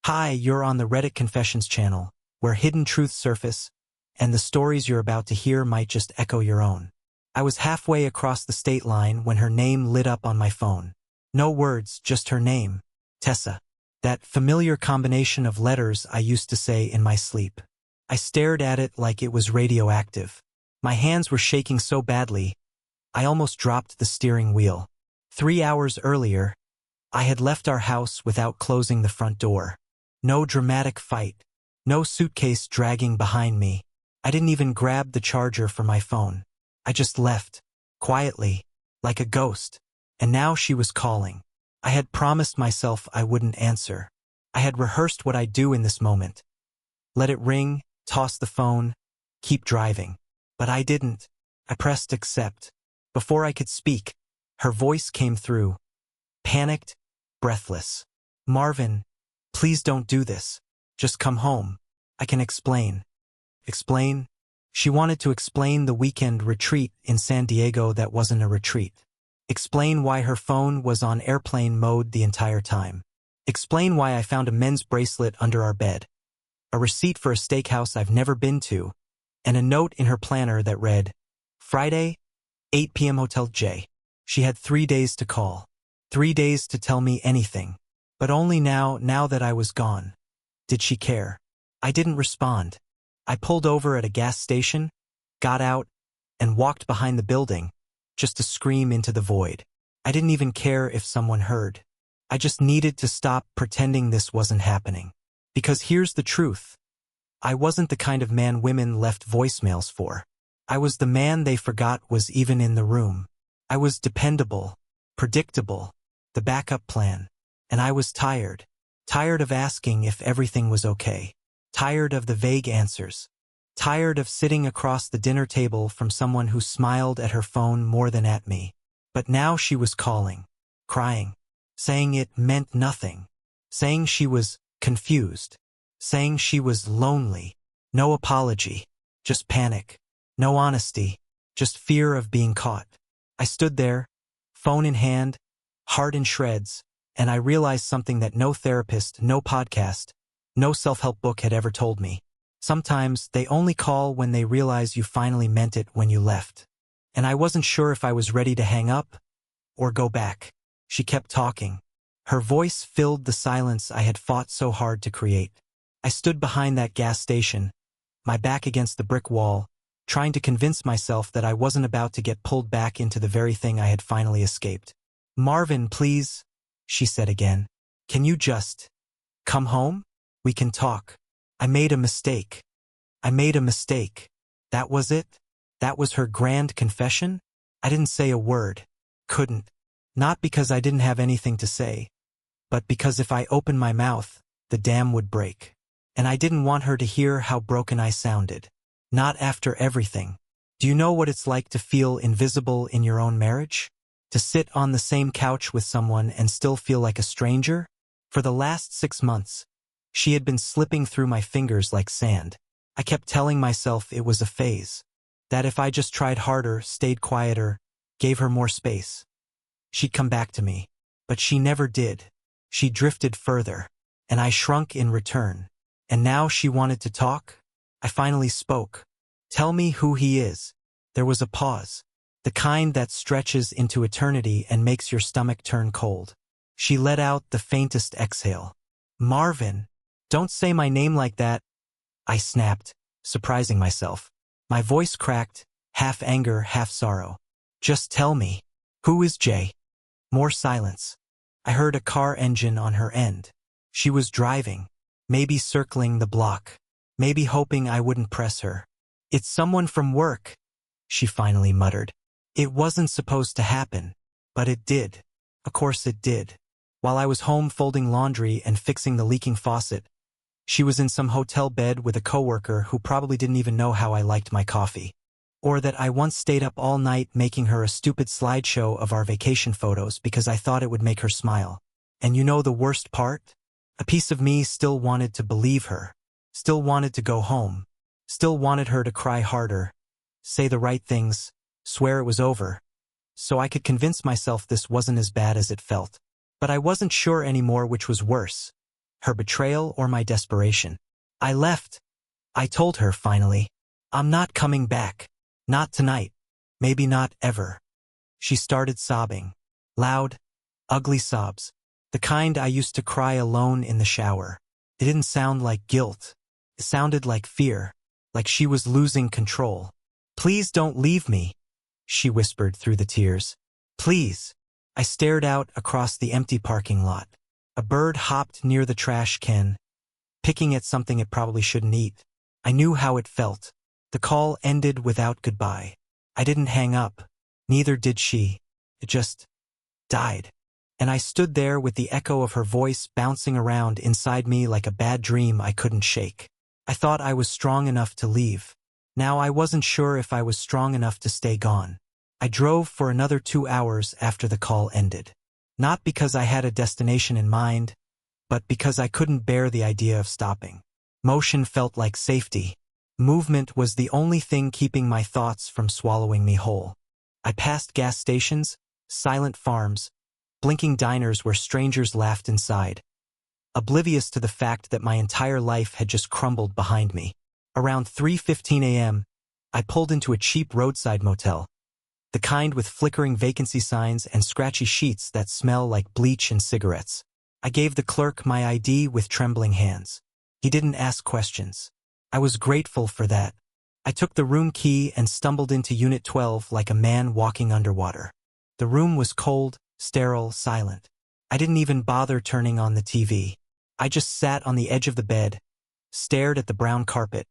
Hi, you're on the Reddit Confessions channel, where hidden truths surface, and the stories you're about to hear might just echo your own. I was halfway across the state line when her name lit up on my phone. No words, just her name, Tessa. That familiar combination of letters I used to say in my sleep. I stared at it like it was radioactive. My hands were shaking so badly, I almost dropped the steering wheel. 3 hours earlier, I had left our house without closing the front door. No dramatic fight. No suitcase dragging behind me. I didn't even grab the charger for my phone. I just left, quietly, like a ghost. And now she was calling. I had promised myself I wouldn't answer. I had rehearsed what I'd do in this moment. Let it ring, toss the phone, keep driving. But I didn't. I pressed accept. Before I could speak, her voice came through. Panicked, breathless. Marvin, please don't do this. Just come home. I can explain. Explain? She wanted to explain the weekend retreat in San Diego that wasn't a retreat. Explain why her phone was on airplane mode the entire time. Explain why I found a men's bracelet under our bed. A receipt for a steakhouse I've never been to, and a note in her planner that read, Friday, 8 p.m. Hotel J. She had 3 days to call. 3 days to tell me anything. But only now that I was gone. Did she care? I didn't respond. I pulled over at a gas station, got out, and walked behind the building, just to scream into the void. I didn't even care if someone heard. I just needed to stop pretending this wasn't happening. Because here's the truth. I wasn't the kind of man women left voicemails for. I was the man they forgot was even in the room. I was dependable, predictable, the backup plan. And I was tired. Tired of asking if everything was okay. Tired of the vague answers. Tired of sitting across the dinner table from someone who smiled at her phone more than at me. But now she was calling, crying, saying it meant nothing, saying she was confused, saying she was lonely. No apology, just panic. No honesty, just fear of being caught. I stood there, phone in hand, heart in shreds, and I realized something that no therapist, no podcast, no self-help book had ever told me. Sometimes they only call when they realize you finally meant it when you left. And I wasn't sure if I was ready to hang up or go back. She kept talking. Her voice filled the silence I had fought so hard to create. I stood behind that gas station, my back against the brick wall, trying to convince myself that I wasn't about to get pulled back into the very thing I had finally escaped. Marvin, please, she said again. Can you just come home? We can talk. I made a mistake. I made a mistake. That was it? That was her grand confession? I didn't say a word. Couldn't. Not because I didn't have anything to say, but because if I opened my mouth, the dam would break. And I didn't want her to hear how broken I sounded. Not after everything. Do you know what it's like to feel invisible in your own marriage? To sit on the same couch with someone and still feel like a stranger? For the last 6 months, she had been slipping through my fingers like sand. I kept telling myself it was a phase. That if I just tried harder, stayed quieter, gave her more space, she'd come back to me. But she never did. She drifted further. And I shrunk in return. And now she wanted to talk? I finally spoke. Tell me who he is. There was a pause. The kind that stretches into eternity and makes your stomach turn cold. She let out the faintest exhale. Marvin, don't say my name like that. I snapped, surprising myself. My voice cracked, half anger, half sorrow. Just tell me. Who is Jay? More silence. I heard a car engine on her end. She was driving, maybe circling the block, maybe hoping I wouldn't press her. It's someone from work, she finally muttered. It wasn't supposed to happen, but it did. Of course it did. While I was home folding laundry and fixing the leaking faucet, she was in some hotel bed with a coworker who probably didn't even know how I liked my coffee. Or that I once stayed up all night making her a stupid slideshow of our vacation photos because I thought it would make her smile. And you know the worst part? A piece of me still wanted to believe her, still wanted to go home, still wanted her to cry harder, say the right things, swear it was over, so I could convince myself this wasn't as bad as it felt. But I wasn't sure anymore which was worse, her betrayal or my desperation. I left. I told her, finally, I'm not coming back. Not tonight. Maybe not ever. She started sobbing. Loud, ugly sobs. The kind I used to cry alone in the shower. It didn't sound like guilt. It sounded like fear, like she was losing control. Please don't leave me, she whispered through the tears. Please. I stared out across the empty parking lot. A bird hopped near the trash can, picking at something it probably shouldn't eat. I knew how it felt. The call ended without goodbye. I didn't hang up. Neither did she. It just died. And I stood there with the echo of her voice bouncing around inside me like a bad dream I couldn't shake. I thought I was strong enough to leave. Now I wasn't sure if I was strong enough to stay gone. I drove for another 2 hours after the call ended. Not because I had a destination in mind, but because I couldn't bear the idea of stopping. Motion felt like safety. Movement was the only thing keeping my thoughts from swallowing me whole. I passed gas stations, silent farms, blinking diners where strangers laughed inside, oblivious to the fact that my entire life had just crumbled behind me. Around 3:15 a.m., I pulled into a cheap roadside motel, the kind with flickering vacancy signs and scratchy sheets that smell like bleach and cigarettes. I gave the clerk my ID with trembling hands. He didn't ask questions. I was grateful for that. I took the room key and stumbled into Unit 12 like a man walking underwater. The room was cold, sterile, silent. I didn't even bother turning on the TV. I just sat on the edge of the bed, stared at the brown carpet,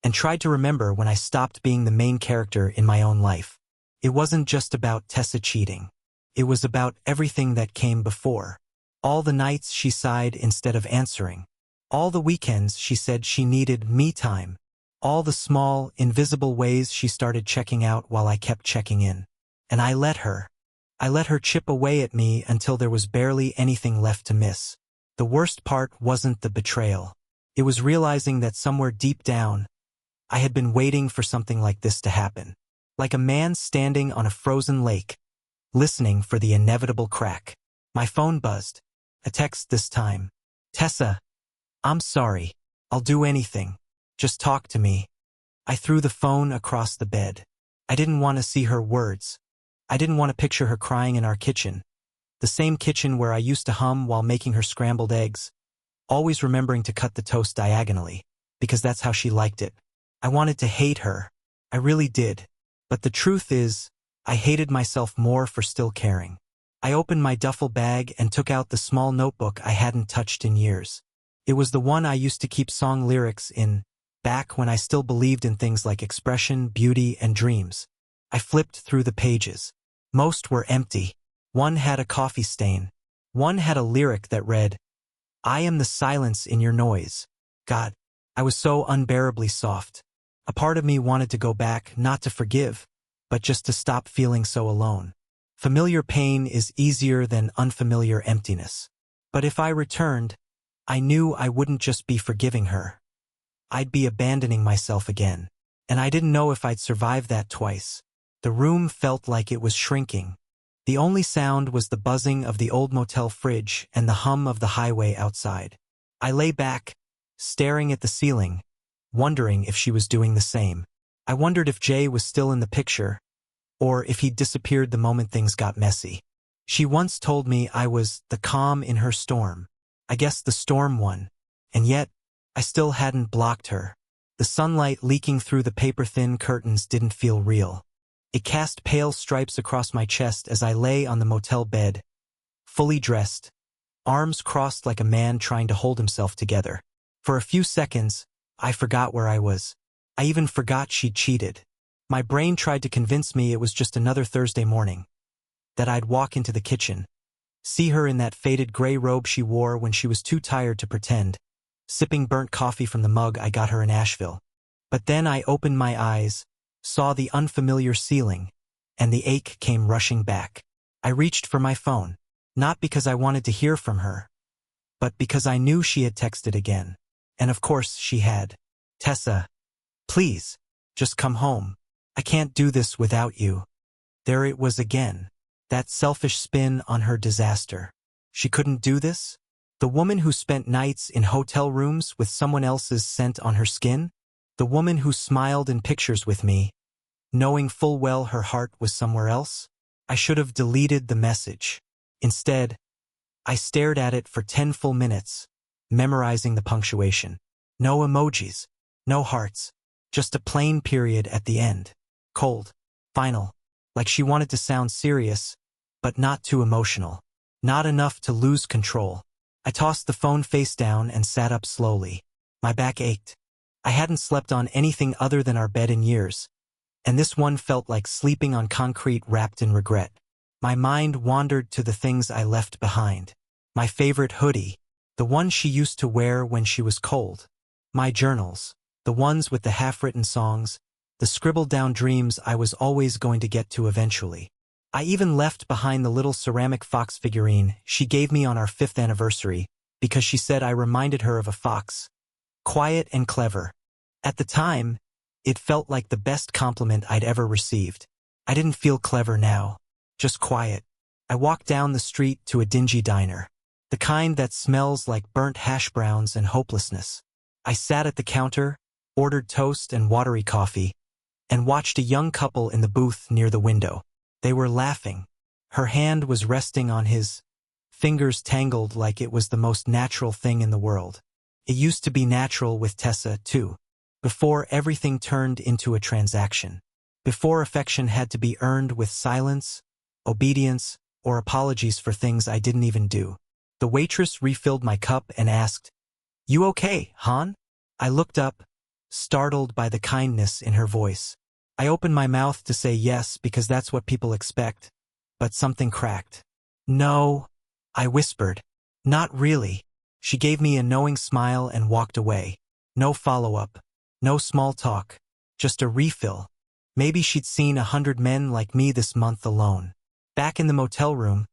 and tried to remember when I stopped being the main character in my own life. It wasn't just about Tessa cheating. It was about everything that came before. All the nights she sighed instead of answering. All the weekends she said she needed me time. All the small, invisible ways she started checking out while I kept checking in. And I let her. I let her chip away at me until there was barely anything left to miss. The worst part wasn't the betrayal. It was realizing that somewhere deep down, I had been waiting for something like this to happen. Like a man standing on a frozen lake, listening for the inevitable crack. My phone buzzed. A text this time. Tessa, I'm sorry. I'll do anything. Just talk to me. I threw the phone across the bed. I didn't want to see her words. I didn't want to picture her crying in our kitchen. The same kitchen where I used to hum while making her scrambled eggs, always remembering to cut the toast diagonally, because that's how she liked it. I wanted to hate her. I really did. But the truth is, I hated myself more for still caring. I opened my duffel bag and took out the small notebook I hadn't touched in years. It was the one I used to keep song lyrics in, back when I still believed in things like expression, beauty, and dreams. I flipped through the pages. Most were empty. One had a coffee stain. One had a lyric that read, I am the silence in your noise. God, I was so unbearably soft. A part of me wanted to go back, not to forgive, but just to stop feeling so alone. Familiar pain is easier than unfamiliar emptiness. But if I returned, I knew I wouldn't just be forgiving her. I'd be abandoning myself again. And I didn't know if I'd survive that twice. The room felt like it was shrinking. The only sound was the buzzing of the old motel fridge and the hum of the highway outside. I lay back, staring at the ceiling, wondering if she was doing the same. I wondered if Jay was still in the picture, or if he'd disappeared the moment things got messy. She once told me I was the calm in her storm. I guess the storm won. And yet, I still hadn't blocked her. The sunlight leaking through the paper-thin curtains didn't feel real. It cast pale stripes across my chest as I lay on the motel bed, fully dressed, arms crossed like a man trying to hold himself together. For a few seconds, I forgot where I was. I even forgot she'd cheated. My brain tried to convince me it was just another Thursday morning, that I'd walk into the kitchen, see her in that faded gray robe she wore when she was too tired to pretend, sipping burnt coffee from the mug I got her in Asheville. But then I opened my eyes, saw the unfamiliar ceiling, and the ache came rushing back. I reached for my phone, not because I wanted to hear from her, but because I knew she had texted again. And of course she had. Tessa, please, just come home. I can't do this without you. There it was again, that selfish spin on her disaster. She couldn't do this? The woman who spent nights in hotel rooms with someone else's scent on her skin? The woman who smiled in pictures with me, knowing full well her heart was somewhere else? I should have deleted the message. Instead, I stared at it for 10 full minutes, memorizing the punctuation. No emojis, no hearts, just a plain period at the end. Cold, final, like she wanted to sound serious, but not too emotional. Not enough to lose control. I tossed the phone face down and sat up slowly. My back ached. I hadn't slept on anything other than our bed in years, and this one felt like sleeping on concrete wrapped in regret. My mind wandered to the things I left behind. My favorite hoodie, the one she used to wear when she was cold. My journals, the ones with the half-written songs, the scribbled-down dreams I was always going to get to eventually. I even left behind the little ceramic fox figurine she gave me on our 5th anniversary because she said I reminded her of a fox. Quiet and clever. At the time, it felt like the best compliment I'd ever received. I didn't feel clever now, just quiet. I walked down the street to a dingy diner, the kind that smells like burnt hash browns and hopelessness. I sat at the counter, ordered toast and watery coffee, and watched a young couple in the booth near the window. They were laughing. Her hand was resting on his, fingers tangled like it was the most natural thing in the world. It used to be natural with Tessa, too. Before everything turned into a transaction. Before affection had to be earned with silence, obedience, or apologies for things I didn't even do. The waitress refilled my cup and asked, "You okay, hon?" I looked up, startled by the kindness in her voice. I opened my mouth to say yes because that's what people expect, but something cracked. "No," I whispered. "Not really." She gave me a knowing smile and walked away. No follow-up, no small talk, just a refill. Maybe she'd seen 100 men like me this month alone. Back in the motel room,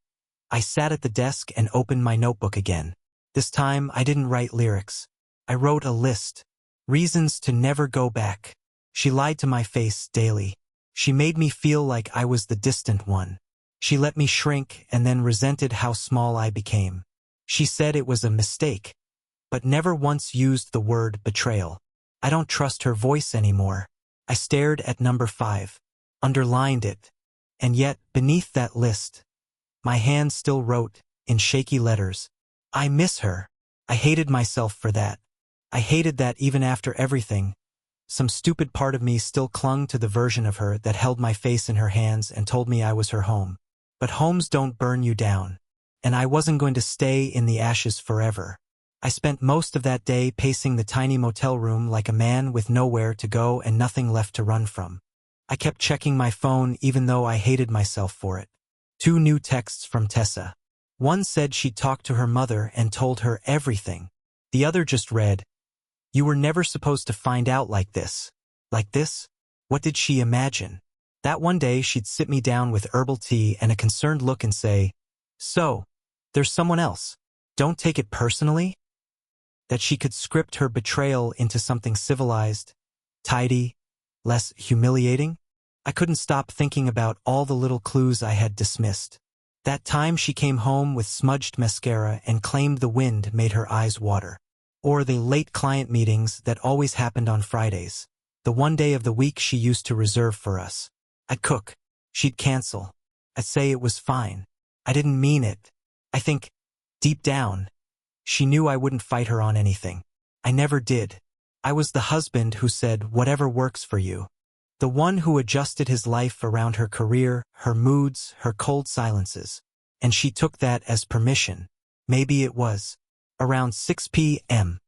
I sat at the desk and opened my notebook again. This time, I didn't write lyrics. I wrote a list. Reasons to never go back. She lied to my face daily. She made me feel like I was the distant one. She let me shrink and then resented how small I became. She said it was a mistake, but never once used the word betrayal. I don't trust her voice anymore. I stared at number 5, underlined it, and yet, beneath that list, my hand still wrote, in shaky letters, "I miss her." I hated myself for that. I hated that even after everything, some stupid part of me still clung to the version of her that held my face in her hands and told me I was her home. But homes don't burn you down, and I wasn't going to stay in the ashes forever. I spent most of that day pacing the tiny motel room like a man with nowhere to go and nothing left to run from. I kept checking my phone even though I hated myself for it. 2 new texts from Tessa. One said she'd talked to her mother and told her everything. The other just read, "You were never supposed to find out like this." Like this? What did she imagine? That one day she'd sit me down with herbal tea and a concerned look and say, "So, there's someone else. Don't take it personally?" That she could script her betrayal into something civilized, tidy, less humiliating? I couldn't stop thinking about all the little clues I had dismissed. That time she came home with smudged mascara and claimed the wind made her eyes water. Or the late client meetings that always happened on Fridays. The one day of the week she used to reserve for us. I'd cook. She'd cancel. I'd say it was fine. I didn't mean it. I think, deep down, she knew I wouldn't fight her on anything. I never did. I was the husband who said, "Whatever works for you." The one who adjusted his life around her career, her moods, her cold silences. And she took that as permission. Maybe it was. Around 6 p.m.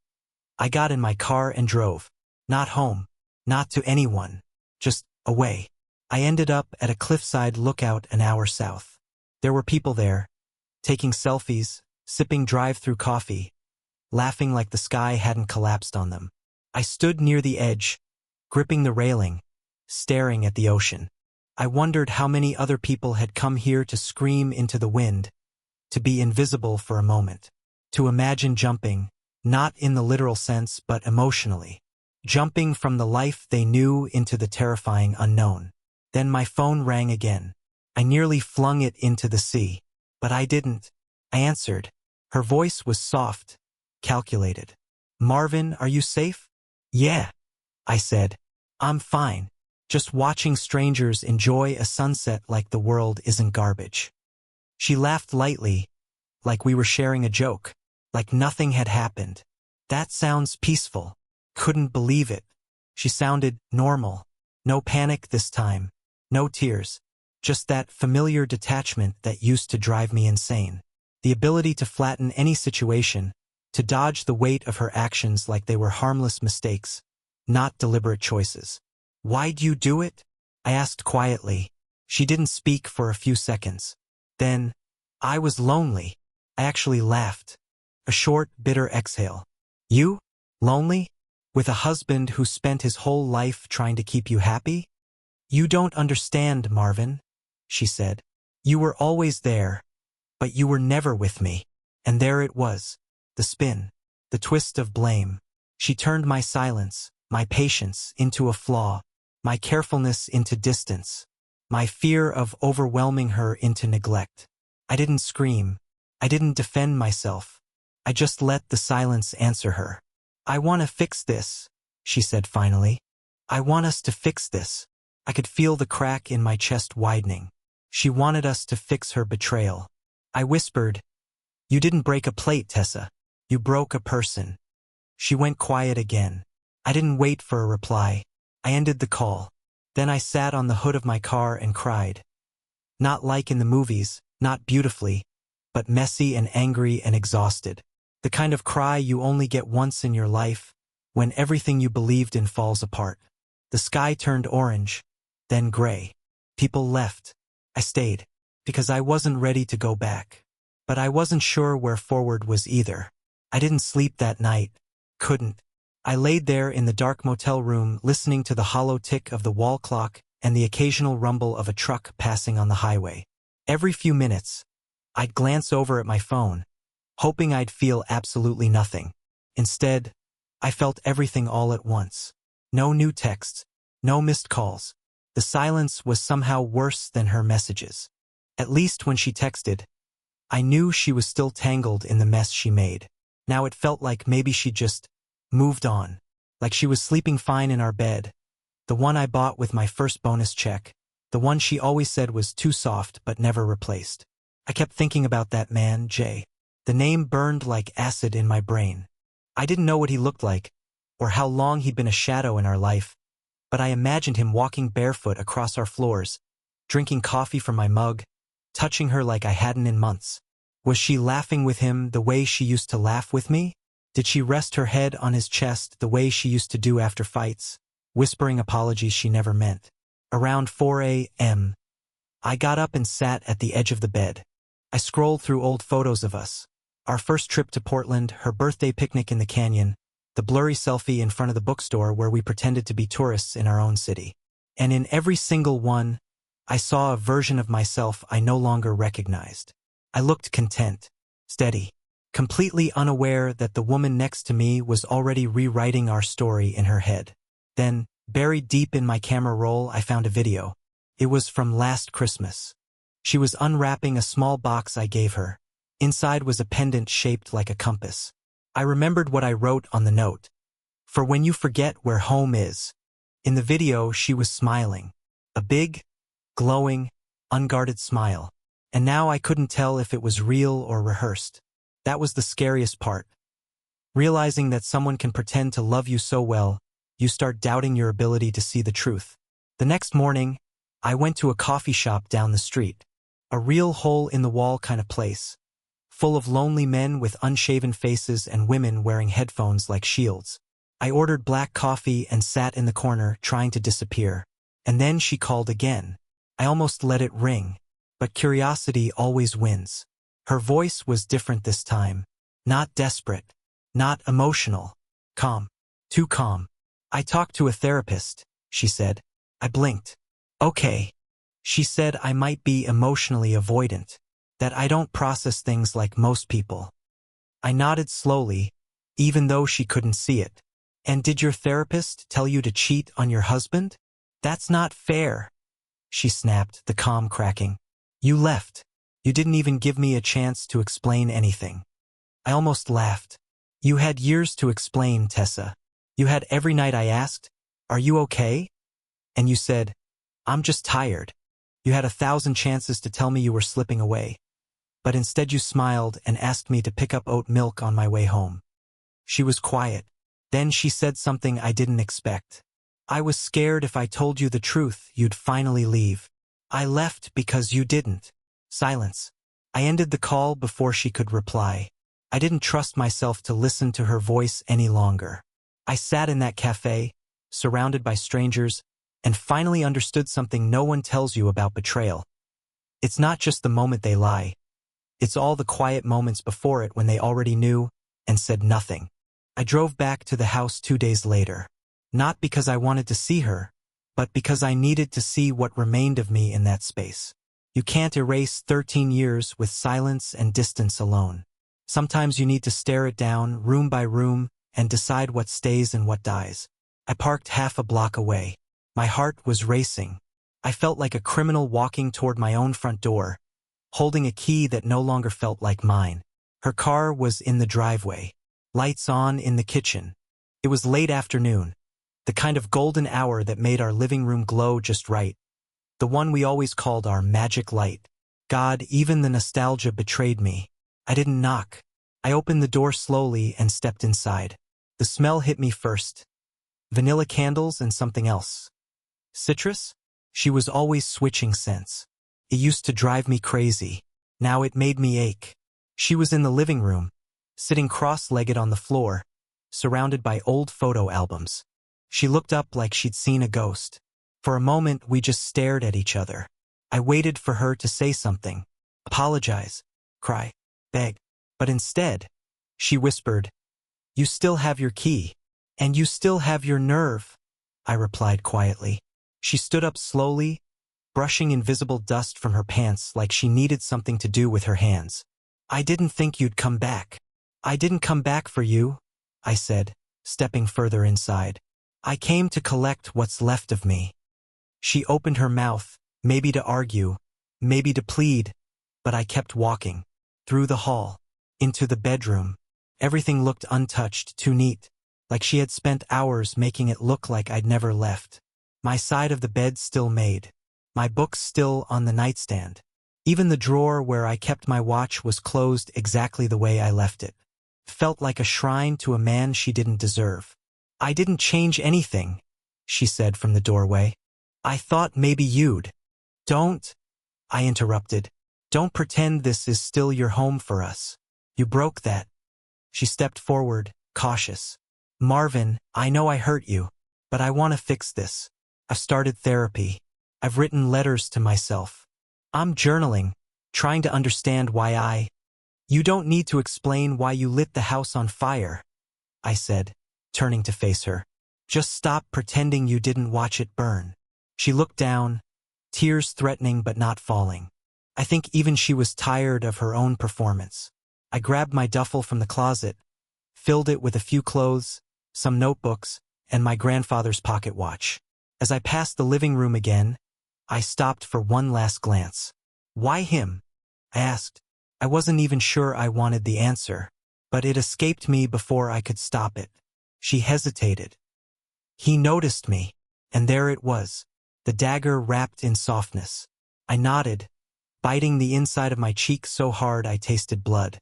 I got in my car and drove. Not home. Not to anyone. Just away. I ended up at a cliffside lookout an hour south. There were people there, taking selfies, sipping drive-through coffee, laughing like the sky hadn't collapsed on them. I stood near the edge, gripping the railing, staring at the ocean. I wondered how many other people had come here to scream into the wind, to be invisible for a moment, to imagine jumping, not in the literal sense but emotionally, jumping from the life they knew into the terrifying unknown. Then my phone rang again. I nearly flung it into the sea, but I didn't. I answered. Her voice was soft, calculated. "Marvin, are you safe?" "Yeah," I said. "I'm fine. Just watching strangers enjoy a sunset like the world isn't garbage." She laughed lightly, like we were sharing a joke, like nothing had happened. "That sounds peaceful." Couldn't believe it. She sounded normal. No panic this time. No tears. Just that familiar detachment that used to drive me insane. The ability to flatten any situation, to dodge the weight of her actions like they were harmless mistakes, not deliberate choices. "Why'd you do it?" I asked quietly. She didn't speak for a few seconds. Then, "I was lonely." I actually laughed. A short, bitter exhale. "You? Lonely? With a husband who spent his whole life trying to keep you happy?" "You don't understand, Marvin," she said. "You were always there, but you were never with me." And there it was, the spin, the twist of blame. She turned my silence, my patience, into a flaw, my carefulness into distance, my fear of overwhelming her into neglect. I didn't scream. I didn't defend myself. I just let the silence answer her. "I want to fix this," she said finally. "I want us to fix this." I could feel the crack in my chest widening. She wanted us to fix her betrayal. I whispered, "You didn't break a plate, Tessa. You broke a person." She went quiet again. I didn't wait for a reply. I ended the call. Then I sat on the hood of my car and cried. Not like in the movies, not beautifully, but messy and angry and exhausted. The kind of cry you only get once in your life, when everything you believed in falls apart. The sky turned orange, then gray. People left. I stayed, because I wasn't ready to go back. But I wasn't sure where forward was either. I didn't sleep that night. Couldn't. I laid there in the dark motel room listening to the hollow tick of the wall clock and the occasional rumble of a truck passing on the highway. Every few minutes, I'd glance over at my phone, hoping I'd feel absolutely nothing. Instead, I felt everything all at once. No new texts, no missed calls. The silence was somehow worse than her messages. At least when she texted, I knew she was still tangled in the mess she made. Now it felt like maybe she just moved on, like she was sleeping fine in our bed, the one I bought with my first bonus check, the one she always said was too soft but never replaced. I kept thinking about that man, Jay. The name burned like acid in my brain. I didn't know what he looked like, or how long he'd been a shadow in our life, but I imagined him walking barefoot across our floors, drinking coffee from my mug, touching her like I hadn't in months. Was she laughing with him the way she used to laugh with me? Did she rest her head on his chest the way she used to do after fights, whispering apologies she never meant? Around 4 a.m., I got up and sat at the edge of the bed. I scrolled through old photos of us. Our first trip to Portland, her birthday picnic in the canyon, the blurry selfie in front of the bookstore where we pretended to be tourists in our own city. And in every single one, I saw a version of myself I no longer recognized. I looked content, steady, completely unaware that the woman next to me was already rewriting our story in her head. Then, buried deep in my camera roll, I found a video. It was from last Christmas. She was unwrapping a small box I gave her. Inside was a pendant shaped like a compass. I remembered what I wrote on the note. For when you forget where home is. In the video, she was smiling. A big, glowing, unguarded smile. And now I couldn't tell if it was real or rehearsed. That was the scariest part. Realizing that someone can pretend to love you so well, you start doubting your ability to see the truth. The next morning, I went to a coffee shop down the street. A real hole-in-the-wall kind of place, full of lonely men with unshaven faces and women wearing headphones like shields. I ordered black coffee and sat in the corner trying to disappear. And then she called again. I almost let it ring, but curiosity always wins. Her voice was different this time. Not desperate, not emotional. Calm. Too calm. "I talked to a therapist," she said. I blinked. "Okay." She said I might be emotionally avoidant, that I don't process things like most people. I nodded slowly, even though she couldn't see it. "And did your therapist tell you to cheat on your husband?" "That's not fair," she snapped, the calm cracking. "You left. You didn't even give me a chance to explain anything." I almost laughed. You had years to explain, Tessa. You had every night I asked, "Are you okay?" And you said, "I'm just tired." You had 1,000 chances to tell me you were slipping away. But instead you smiled and asked me to pick up oat milk on my way home. She was quiet. Then she said something I didn't expect. "I was scared if I told you the truth, you'd finally leave. I left because you didn't." Silence. I ended the call before she could reply. I didn't trust myself to listen to her voice any longer. I sat in that cafe, surrounded by strangers, and finally understood something no one tells you about betrayal. It's not just the moment they lie. It's all the quiet moments before it when they already knew and said nothing. I drove back to the house 2 days later. Not because I wanted to see her, but because I needed to see what remained of me in that space. You can't erase 13 years with silence and distance alone. Sometimes you need to stare it down, room by room, and decide what stays and what dies. I parked half a block away. My heart was racing. I felt like a criminal walking toward my own front door, holding a key that no longer felt like mine. Her car was in the driveway, lights on in the kitchen. It was late afternoon, the kind of golden hour that made our living room glow just right. The one we always called our magic light. God, even the nostalgia betrayed me. I didn't knock. I opened the door slowly and stepped inside. The smell hit me first. Vanilla candles and something else. Citrus? She was always switching scents. It used to drive me crazy. Now it made me ache. She was in the living room, sitting cross-legged on the floor, surrounded by old photo albums. She looked up like she'd seen a ghost. For a moment, we just stared at each other. I waited for her to say something. Apologize, cry, beg. But instead, she whispered, "You still have your key. And you still have your nerve," I replied quietly. She stood up slowly, brushing invisible dust from her pants like she needed something to do with her hands. "I didn't think you'd come back." "I didn't come back for you," I said, stepping further inside. "I came to collect what's left of me." She opened her mouth, maybe to argue, maybe to plead, but I kept walking. Through the hall, into the bedroom. Everything looked untouched, too neat, like she had spent hours making it look like I'd never left. My side of the bed still made. My books still on the nightstand. Even the drawer where I kept my watch was closed exactly the way I left it. Felt like a shrine to a man she didn't deserve. "I didn't change anything," she said from the doorway. "I thought maybe you'd." "Don't," I interrupted. "Don't pretend this is still your home for us. You broke that." She stepped forward, cautious. "Marvin, I know I hurt you, but I want to fix this. I've started therapy. I've written letters to myself. I'm journaling, trying to understand why You don't need to explain why you lit the house on fire," I said, turning to face her. "Just stop pretending you didn't watch it burn." She looked down, tears threatening but not falling. I think even she was tired of her own performance. I grabbed my duffel from the closet, filled it with a few clothes, some notebooks, and my grandfather's pocket watch. As I passed the living room again, I stopped for one last glance. "Why him?" I asked. I wasn't even sure I wanted the answer, but it escaped me before I could stop it. She hesitated. "He noticed me," and there it was, the dagger wrapped in softness. I nodded, biting the inside of my cheek so hard I tasted blood.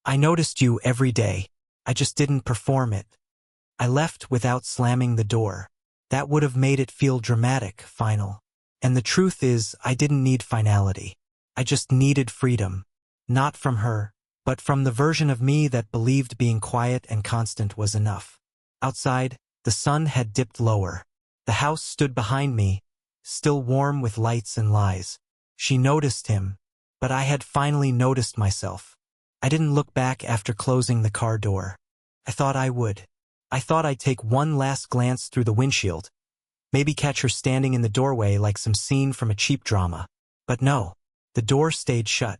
"I noticed you every day. I just didn't perform it." I left without slamming the door. That would have made it feel dramatic, final. And the truth is, I didn't need finality. I just needed freedom. Not from her, but from the version of me that believed being quiet and constant was enough. Outside, the sun had dipped lower. The house stood behind me, still warm with lights and lies. She noticed him, but I had finally noticed myself. I didn't look back after closing the car door. I thought I would. I thought I'd take one last glance through the windshield, maybe catch her standing in the doorway like some scene from a cheap drama. But no, the door stayed shut.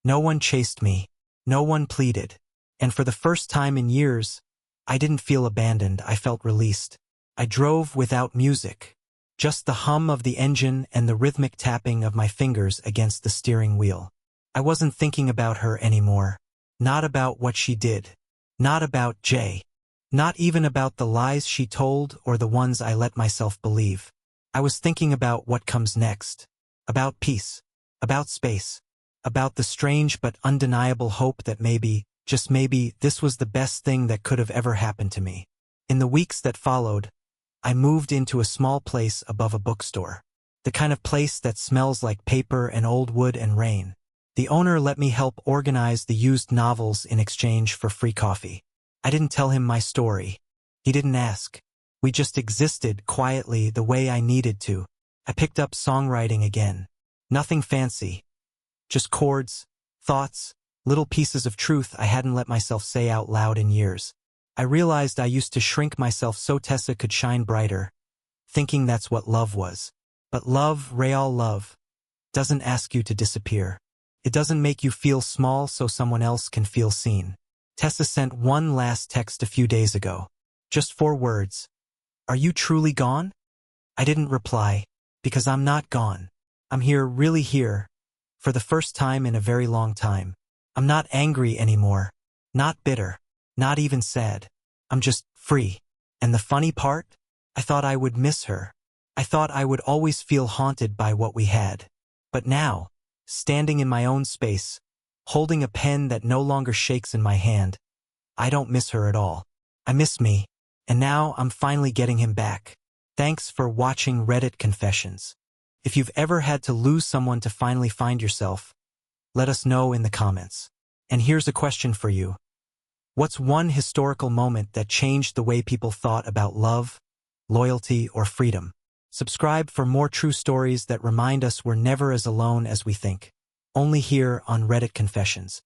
No one chased me. No one pleaded. And for the first time in years, I didn't feel abandoned. I felt released. I drove without music. Just the hum of the engine and the rhythmic tapping of my fingers against the steering wheel. I wasn't thinking about her anymore. Not about what she did. Not about Jay. Not even about the lies she told or the ones I let myself believe. I was thinking about what comes next. About peace. About space. About the strange but undeniable hope that maybe, just maybe, this was the best thing that could have ever happened to me. In the weeks that followed, I moved into a small place above a bookstore. The kind of place that smells like paper and old wood and rain. The owner let me help organize the used novels in exchange for free coffee. I didn't tell him my story. He didn't ask. We just existed quietly the way I needed to. I picked up songwriting again. Nothing fancy. Just chords, thoughts, little pieces of truth I hadn't let myself say out loud in years. I realized I used to shrink myself so Tessa could shine brighter, thinking that's what love was. But love, real love, doesn't ask you to disappear. It doesn't make you feel small so someone else can feel seen. Tessa sent one last text a few days ago. Just 4 words. Are you truly gone? I didn't reply, because I'm not gone. I'm here, really here, for the first time in a very long time. I'm not angry anymore. Not bitter. Not even sad. I'm just free. And the funny part? I thought I would miss her. I thought I would always feel haunted by what we had. But now, standing in my own space, holding a pen that no longer shakes in my hand, I don't miss her at all. I miss me, and now I'm finally getting him back. Thanks for watching Reddit Confessions. If you've ever had to lose someone to finally find yourself, let us know in the comments. And here's a question for you. What's one historical moment that changed the way people thought about love, loyalty, or freedom? Subscribe for more true stories that remind us we're never as alone as we think. Only here on Reddit Confessions.